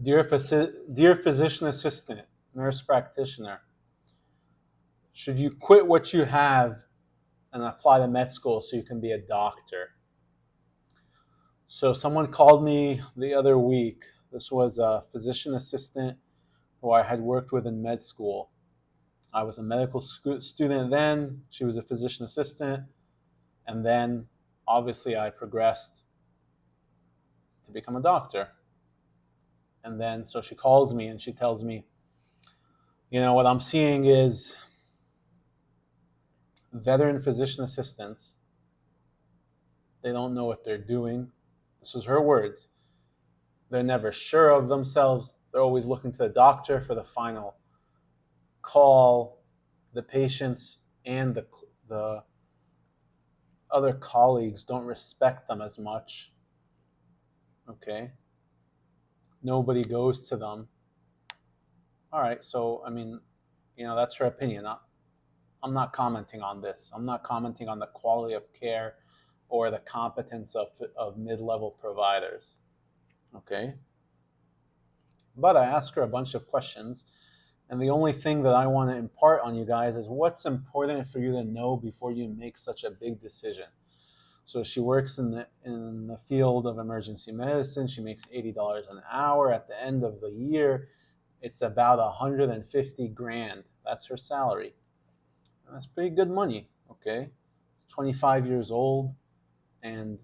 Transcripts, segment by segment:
Dear physician assistant, nurse practitioner, should you quit what you have and apply to med school so you can be a doctor? So someone called me the other week. This was a physician assistant who I had worked with in med school. I was a medical student then. She was a physician assistant. And then obviously I progressed to become a doctor. And then so she calls me and she tells me, what I'm seeing is veteran physician assistants. They don't know what they're doing. This is her words. They're never sure of themselves. They're always looking to the doctor for the final call. The patients and the other colleagues don't respect them as much. Okay? Nobody goes to them. All right, so that's her opinion. I'm not commenting on this. I'm not commenting on the quality of care or the competence of mid-level providers. Okay? But I asked her a bunch of questions, and the only thing that I want to impart on you guys is what's important for you to know before you make such a big decision. So she works in the field of emergency medicine. She makes $80 an hour. At the end of the year, it's about 150 grand. That's her salary. And that's pretty good money. Okay, 25 years old, and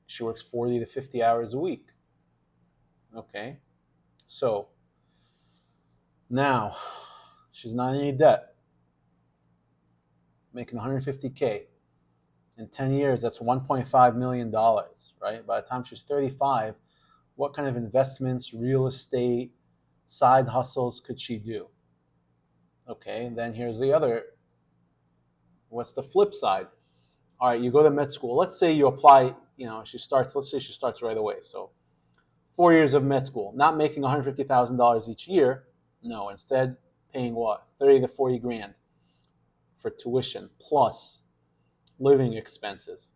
she works 40 to 50 hours a week. Okay, so now she's not in any debt, making 150K. In 10 years, that's $1.5 million, right? By the time she's 35, what kind of investments, real estate, side hustles could she do? Okay, then here's what's the flip side? All right, you go to med school. Let's say you apply, let's say she starts right away. So 4 years of med school, not making $150,000 each year. No, instead paying what? 30 to 40 grand for tuition plus living expenses.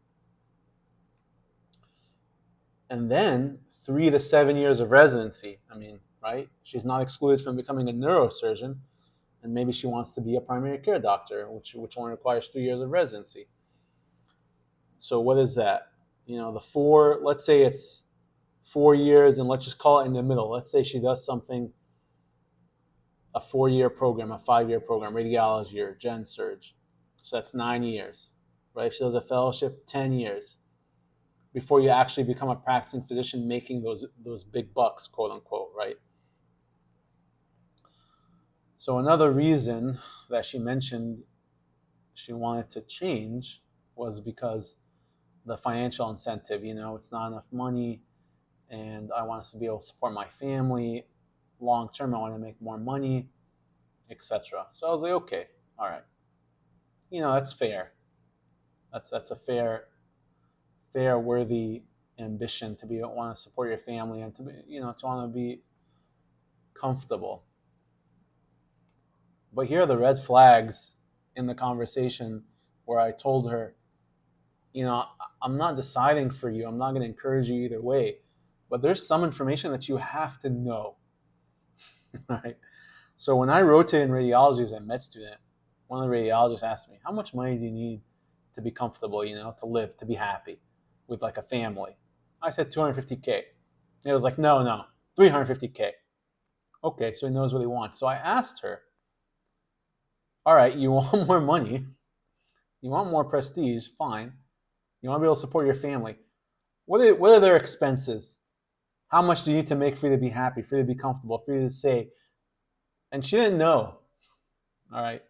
And then 3 to 7 years of residency. Right? She's not excluded from becoming a neurosurgeon, and maybe she wants to be a primary care doctor, which only requires 3 years of residency. So what is that? Let's say it's 4 years, and let's just call it in the middle. Let's say she does something, a 4-year program, a 5-year program, radiology or gen surge. So that's 9 years, right? If she does a fellowship, 10 years before you actually become a practicing physician making those big bucks, quote unquote, right? So another reason that she mentioned she wanted to change was because the financial incentive, it's not enough money, and I want us to be able to support my family. Long term, I want to make more money, etc. So I was like, okay, all right. That's fair. That's a fair, worthy ambition to want to support your family and to be, to want to be comfortable. But here are the red flags in the conversation where I told her, I'm not deciding for you. I'm not going to encourage you either way. But there's some information that you have to know. Right? So when I rotated in radiology as a med student, one of the radiologists asked me, how much money do you need to be comfortable, to live, to be happy with like a family? I said 250K. It was like, no, 350K. Okay, so he knows what he wants. So I asked her, all right, you want more money, you want more prestige, fine. You want to be able to support your family. What are their expenses? How much do you need to make for you to be happy, for you to be comfortable, for you to say? And she didn't know. All right.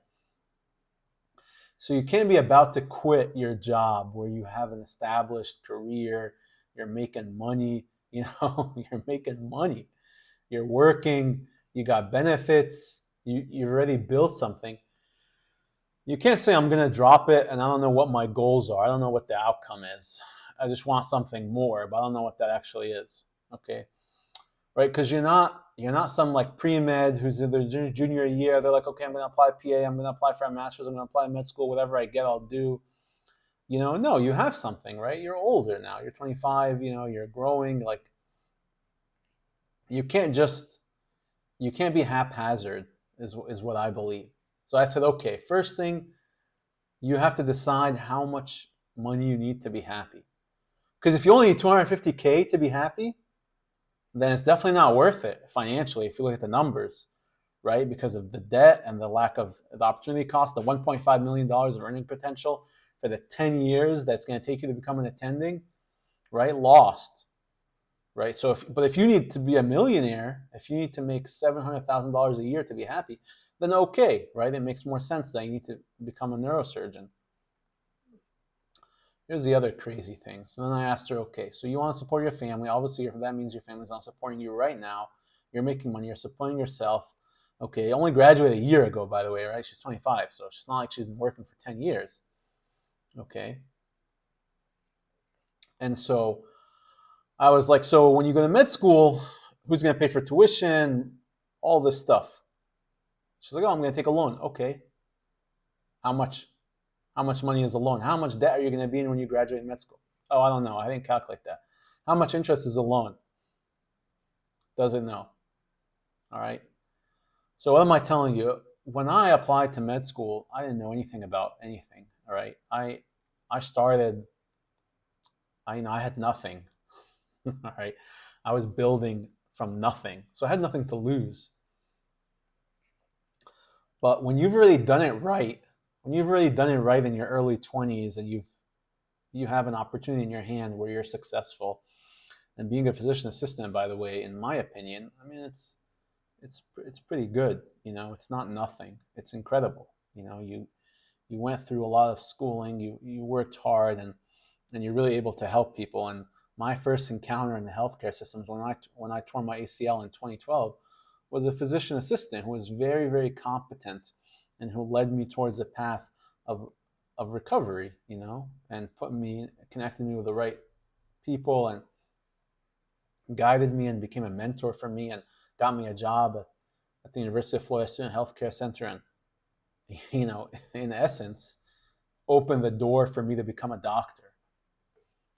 So you can't be about to quit your job where you have an established career, you're making money, you're making money. You're working, you got benefits, you've already built something. You can't say I'm going to drop it and I don't know what my goals are. I don't know what the outcome is. I just want something more, but I don't know what that actually is. Okay. Right? Because you're not some like pre-med who's in their junior year. They're like, okay, I'm going to apply PA. I'm going to apply for a master's. I'm going to apply med school. Whatever I get, I'll do. No, you have something, right? You're older now. You're 25. You're growing. Like, You can't just you can't be haphazard is what I believe. So I said, okay, first thing, you have to decide how much money you need to be happy. Because if you only need 250K to be happy, then it's definitely not worth it financially if you look at the numbers, right? Because of the debt and the lack of the opportunity cost, the $1.5 million of earning potential for the 10 years that's going to take you to become an attending, right? Lost, right? So, if you need to be a millionaire, if you need to make $700,000 a year to be happy, then okay, right? It makes more sense that you need to become a neurosurgeon. Here's the other crazy thing. So then I asked her, okay, so you want to support your family. Obviously, that means your family's not supporting you right now. You're making money. You're supporting yourself. Okay, only graduated a year ago, by the way, right? She's 25, so it's not like she's been working for 10 years. Okay. And so I was like, so when you go to med school, who's going to pay for tuition? All this stuff. She's like, oh, I'm going to take a loan. Okay. How much? How much money is a loan? How much debt are you going to be in when you graduate med school? Oh, I don't know. I didn't calculate that. How much interest is a loan? Doesn't know. All right. So what am I telling you? When I applied to med school, I didn't know anything about anything. All right. I started. I had nothing. All right. I was building from nothing, so I had nothing to lose. But when you've really done it right, when you've really done it right in your early 20s, and you have an opportunity in your hand where you're successful, and being a physician assistant, by the way, in my opinion, I mean it's pretty good. It's not nothing. It's incredible. You went through a lot of schooling. You worked hard, and you're really able to help people. And my first encounter in the healthcare systems when I tore my ACL in 2012 was a physician assistant who was very, very competent and who led me towards a path of recovery, and connected me with the right people, and guided me and became a mentor for me, and got me a job at the University of Florida Student Healthcare Center, and in essence, opened the door for me to become a doctor,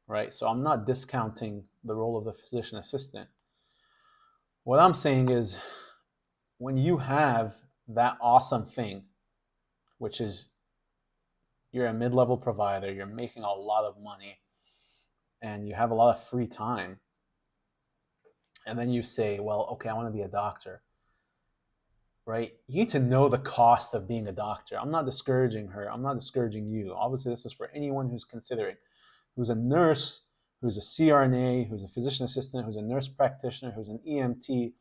right? So I'm not discounting the role of the physician assistant. What I'm saying is, when you have that awesome thing, which is you're a mid-level provider, you're making a lot of money, and you have a lot of free time, and then you say, well, okay, I want to be a doctor, right? You need to know the cost of being a doctor. I'm not discouraging her. I'm not discouraging you. Obviously, this is for anyone who's considering, who's a nurse, who's a CRNA, who's a physician assistant, who's a nurse practitioner, who's an EMT,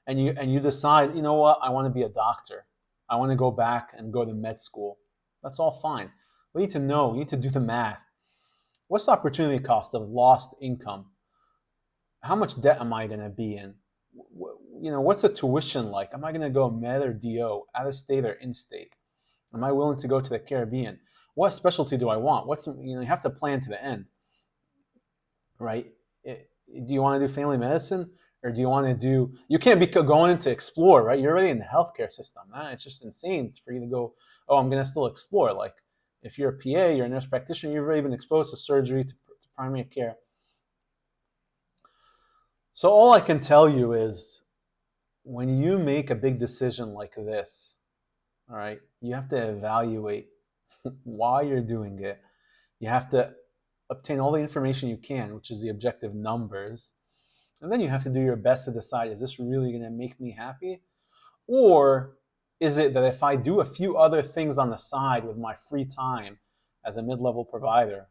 and you decide, you know what, I want to be a doctor. I want to go back and go to med school. That's all fine. We need to know, you need to do the math. What's the opportunity cost of lost income? How much debt am I going to be in? What's the tuition like? Am I going to go med or DO, out of state or in state? Am I willing to go to the Caribbean? What specialty do I want? You have to plan to the end, right? Do you want to do family medicine, or do you want to do? You can't be going to explore, right? You're already in the healthcare system. It's just insane for you to go, oh, I'm going to still explore. Like, if you're a PA, you're a nurse practitioner, you've already been exposed to surgery, to primary care. So all I can tell you is, when you make a big decision like this, all right, you have to evaluate why you're doing it. You have to obtain all the information you can, which is the objective numbers. And then you have to do your best to decide, is this really going to make me happy? Or is it that if I do a few other things on the side with my free time as a mid-level provider,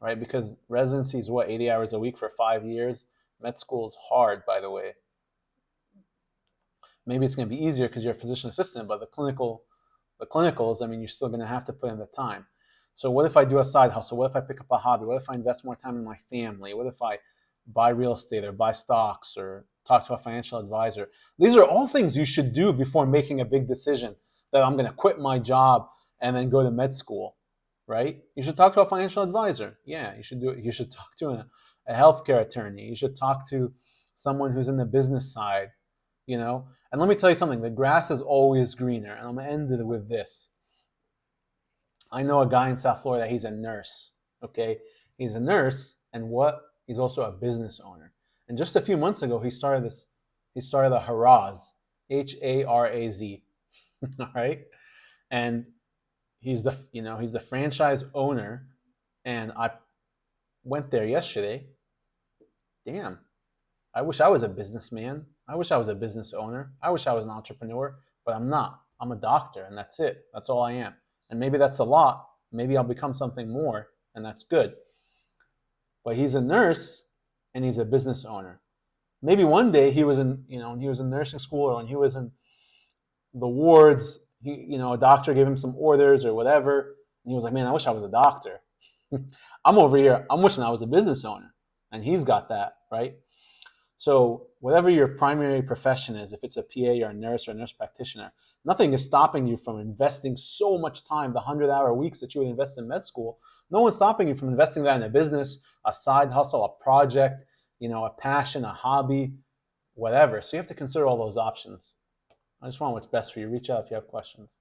right? Because residency is 80 hours a week for 5 years. Med school is hard, by the way. Maybe it's going to be easier because you're a physician assistant, but the clinicals, I mean, you're still going to have to put in the time. So what if I do a side hustle? What if I pick up a hobby? What if I invest more time in my family? What if I buy real estate or buy stocks or talk to a financial advisor? These are all things you should do before making a big decision that I'm going to quit my job and then go to med school, right? You should talk to a financial advisor. Yeah, you should do it. You should talk to a healthcare attorney. You should talk to someone who's in the business side, And let me tell you something, the grass is always greener. And I'm going to end it with this. I know a guy in South Florida, he's a nurse, okay? He's a nurse, and he's also a business owner. And just a few months ago, he started this He started a Haraz, Haraz. All right, and he's the franchise owner. And I went there yesterday. Damn, I wish I was a businessman. I wish I was a business owner. I wish I was an entrepreneur, but I'm not. I'm a doctor, and that's it. That's all I am. And maybe that's a lot. Maybe I'll become something more, and that's good. But he's a nurse, and he's a business owner. Maybe one day he was when he was in nursing school, or when he was in the wards, a doctor gave him some orders or whatever, and he was like, "Man, I wish I was a doctor." I'm over here. I'm wishing I was a business owner, and he's got that, right? So whatever your primary profession is, if it's a PA or a nurse practitioner, nothing is stopping you from investing so much time, the 100-hour weeks that you would invest in med school. No one's stopping you from investing that in a business, a side hustle, a project, a passion, a hobby, whatever. So you have to consider all those options. I just want what's best for you. Reach out if you have questions.